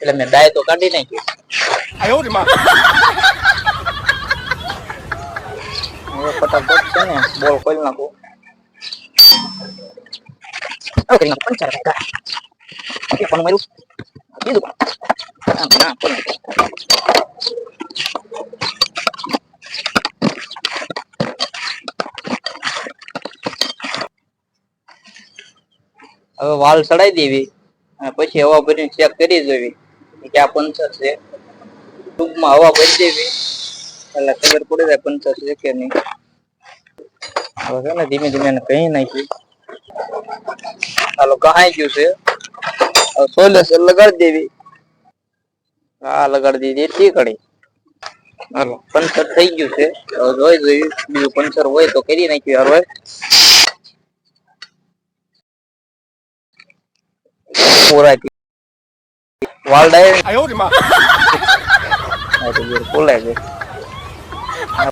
એટલે મેં ડાય તો કાઢી નાખી. આયો રે માં. હવે ફટાફટ છે ને બોલ ખોલી નાખું. હવે કરી નાખું પંચર કા કે પણ મારું કીધું ના પણ હવે વાલ ચડાઈ દેવી પછી હવા ભરીને ચેક કરી જોવી કે આ પંચર છે. ટૂંકમાં હવા ભરી દેવી એટલે ખબર પડી જાય પંચર છે કે નહીં. હવે છે ને ધીમે ધીમે એને કહી નાખી. હાલો કહાઈ ગયું છે. હવે સોલ્યુશન લગાડી દેવી. હા લગાડી દીધી ઠીકડી. હાલો પંચર થઈ ગયું છે. હવે જોઈ જોયું બીજું પંચર હોય તો કરી નાખ્યું હવે. પૂરા વાલ ડાય આયો રે માં. ખોલાય છે.